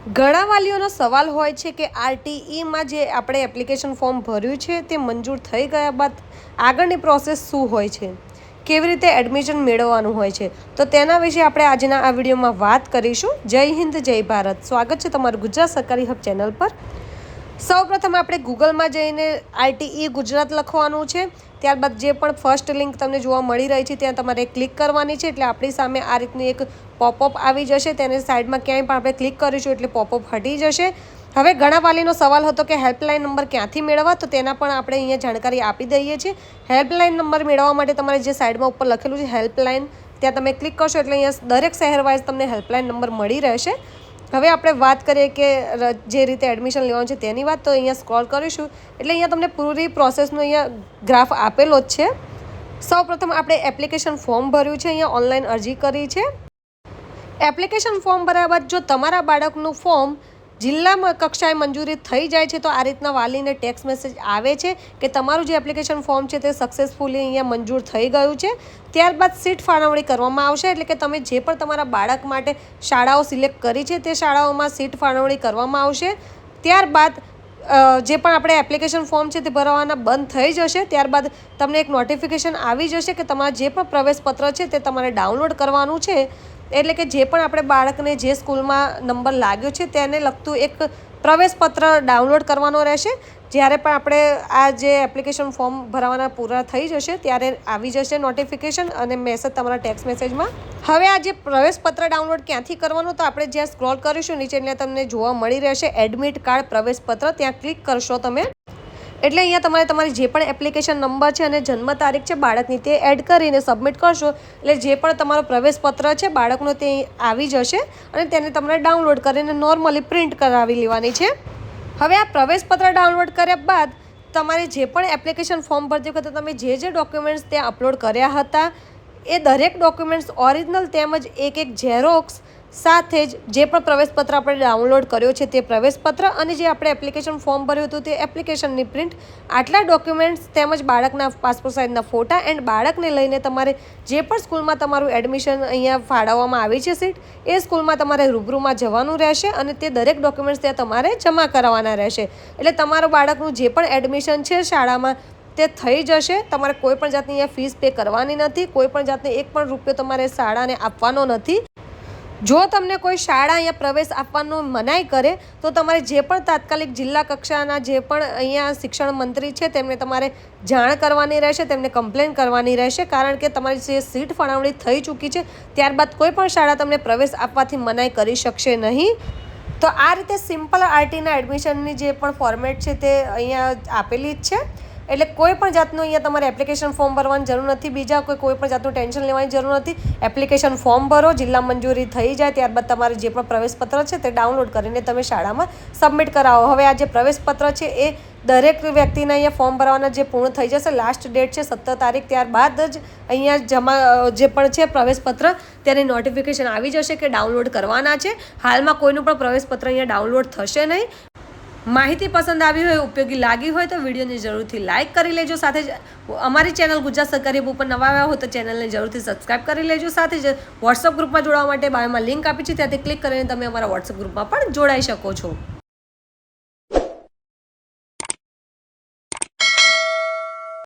ઘણા વાલીઓનો સવાલ હોય છે કે આરટીઈમાં જે આપણે એપ્લિકેશન ફોર્મ ભર્યું છે તે મંજૂર થઈ ગયા બાદ આગળની પ્રોસેસ શું હોય છે, કેવી રીતે એડમિશન મેળવવાનું હોય છે, તો તેના વિશે આપણે આજના આ વિડીયોમાં વાત કરીશું। જય હિન્દ, જય ભારત। સ્વાગત છે તમારું ગુજરાત સરકારી હબ ચેનલ પર। સૌપ્રથમ આપણે ગૂગલમાં જઈને આરટીઈ ગુજરાત લખવાનું છે। ત્યારબાદ જે પણ ફર્સ્ટ લિંક તમને જોવા મળી રહી છે ત્યાં તમારે ક્લિક કરવાની છે, એટલે આપણી સામે આ રીતની એક પોપઅપ આવી જશે। તેને સાઈડમાં ક્યાંય પણ આપણે ક્લિક કરીશું એટલે પોપઅપ હટી જશે। હવે ઘણા વાલીનો સવાલ હતો કે હેલ્પલાઇન નંબર ક્યાંથી મેળવવા, તો તેના પણ આપણે અહીંયા જાણકારી આપી દઈએ છીએ। હેલ્પલાઇન નંબર મેળવવા માટે તમારે જે સાઈડમાં ઉપર લખેલું છે હેલ્પલાઇન, ત્યાં તમે ક્લિક કરશો એટલે અહીંયા દરેક શહેર વાઇઝ તમને હેલ્પલાઇન નંબર મળી રહેશે। હવે આપણે વાત કરીએ કે જે રીતે એડમિશન લેવાનું છે તેની વાત, તો અહીંયા સ્ક્રોલ કરીશું એટલે અહીંયા તમને પૂરી પ્રોસેસનો અહીંયા ગ્રાફ આપેલો જ છે। સૌપ્રથમ આપણે એપ્લિકેશન ફોર્મ ભર્યું છે, અહીંયા ઓનલાઈન અરજી કરી છે। એપ્લિકેશન ફોર્મ ભર્યા બાદ જો તમારા બાળકનું ફોર્મ જિલ્લામાં કક્ષાએ મંજૂરી થઈ જાય છે તો આ રીતના વાલીને ટેક્સ્ટ મેસેજ આવે છે કે તમારું જે એપ્લિકેશન ફોર્મ છે તે સક્સેસફુલી અહીંયા મંજૂર થઈ ગયું છે। ત્યારબાદ સીટ ફાળવણી કરવામાં આવશે, એટલે કે તમે જે પણ તમારા બાળક માટે શાળાઓ સિલેક્ટ કરી છે તે શાળાઓમાં સીટ ફાળવણી કરવામાં આવશે। ત્યારબાદ જે પણ આપણે એપ્લિકેશન ફોર્મ છે તે ભરવાના બંધ થઈ જશે। ત્યારબાદ તમને એક નોટિફિકેશન આવી જશે કે તમારા જે પણ પ્રવેશપત્ર છે તે તમારે ડાઉનલોડ કરવાનું છે, એટલે કે જે પણ આપણે બાળકને જે સ્કૂલમાં નંબર લાગ્યો છે તેને લગતું એક પ્રવેશપત્ર ડાઉનલોડ કરવાનો રહેશે। જ્યારે પણ આપણે આ જે એપ્લિકેશન ફોર્મ ભરવાના પૂરા થઈ જશે ત્યારે આવી જશે નોટિફિકેશન અને મેસેજ તમારા ટેક્સ્ટ મેસેજમાં। હવે આ જે પ્રવેશપત્ર ડાઉનલોડ ક્યાંથી કરવાનું, તો આપણે જ્યાં સ્ક્રોલ કરીશું નીચે એટલે તમને જોવા મળી રહેશે એડમિટ કાર્ડ પ્રવેશપત્ર, ત્યાં ક્લિક કરશો તમે એટલે અહીંયા તમારે તમારી જે પણ એપ્લિકેશન નંબર છે અને જન્મ તારીખ છે બાળકની તે એડ કરીને સબમિટ કરશો એટલે જે પણ તમારો પ્રવેશપત્ર છે બાળકનો તે આવી જશે અને તેને તમારે ડાઉનલોડ કરીને નોર્મલી પ્રિન્ટ કરાવી લેવાની છે। હવે આ પ્રવેશપત્ર ડાઉનલોડ કર્યા બાદ તમારે જે પણ એપ્લિકેશન ફોર્મ ભરતી વખતે તમે જે ડોક્યુમેન્ટ્સ ત્યાં અપલોડ કર્યા હતા એ દરેક ડોક્યુમેન્ટ્સ ઓરિજિનલ તેમજ એક ઝેરોક્સ સાથે જ જે પણ પ્રવેશપત્ર આપણે ડાઉનલોડ કર્યો છે તે પ્રવેશપત્ર અને જે આપણે એપ્લિકેશન ફોર્મ ભર્યું હતું તે એપ્લિકેશનની પ્રિન્ટ, આટલા ડોક્યુમેન્ટ્સ તેમજ બાળકના પાસપોર્ટ સાઇઝના ફોટા એન્ડ બાળકને લઈને તમારે જે પણ સ્કૂલમાં તમારું એડમિશન અહીંયા ફાળવવામાં આવી છે સીટ, એ સ્કૂલમાં તમારે રૂબરૂમાં જવાનું રહેશે અને તે દરેક ડોક્યુમેન્ટ્સ ત્યાં તમારે જમા કરાવવાના રહેશે। એટલે તમારું બાળકનું જે પણ એડમિશન છે શાળામાં તે થઈ જશે। તમારે કોઈ પણ જાતની અહીંયા ફીસ પે કરવાની નથી, કોઈ પણ જાતની એક પણ રૂપિયો તમારે શાળાને આપવાનો નથી। જો તમને કોઈ શાળા અહીંયા પ્રવેશ આપવાનો મનાઈ કરે તો તમારે જે પણ તાત્કાલિક જિલ્લા કક્ષાના જે પણ અહીંયા શિક્ષણ મંત્રી છે તેમને તમારે જાણ કરવાની રહેશે, તેમને કમ્પ્લેન કરવાની રહેશે, કારણ કે તમારી જે સીટ ફાળવણી થઈ ચૂકી છે ત્યારબાદ કોઈ પણ શાળા તમને પ્રવેશ આપવાથી મનાઈ કરી શકશે નહીં। તો આ રીતે સિમ્પલ આરટીના એડમિશનની જે પણ ફોર્મેટ છે તે અહીંયા આપેલી જ છે, એટલે કોઈ પણ જાતનું અહીંયા તમારે એપ્લિકેશન ફોર્મ ભરવાની જરૂર નથી, બીજા કોઈ પણ જાતનું ટેન્શન લેવાની જરૂર નથી। એપ્લિકેશન ફોર્મ ભરો, જિલ્લા મંજૂરી થઈ જાય ત્યારબાદ તમારે જે પણ પ્રવેશપત્ર છે તે ડાઉનલોડ કરીને તમે શાળામાં સબમિટ કરાવો। હવે આ જે પ્રવેશપત્ર છે એ દરેક વ્યક્તિના અહીંયા ફોર્મ ભરવાના જે પૂર્ણ થઈ જશે, લાસ્ટ ડેટ છે 17 તારીખ, ત્યારબાદ જ અહીંયા જમા જે પણ છે પ્રવેશપત્ર તેની નોટિફિકેશન આવી જશે કે ડાઉનલોડ કરવાના છે। હાલમાં કોઈનું પણ પ્રવેશપત્ર અહીંયા ડાઉનલોડ થશે નહીં। માહિતી પસંદ આવી હોય, ઉપયોગી લાગી હોય તો વિડીયોને જરૂરથી લાઇક કરી લેજો, સાથે જ અમારી ચેનલ ગુજરાત સરકારી હબ ઉપર નવા આવ્યા હોય તો ચેનલને જરૂરથી સબસ્ક્રાઇબ કરી લેજો। સાથે જ વોટ્સઅપ ગ્રુપમાં જોડાવા માટે બાયોમાં લિંક આપી છે, ત્યાંથી ક્લિક કરીને તમે અમારા વોટ્સઅપ ગ્રુપમાં પણ જોડાઈ શકો છો।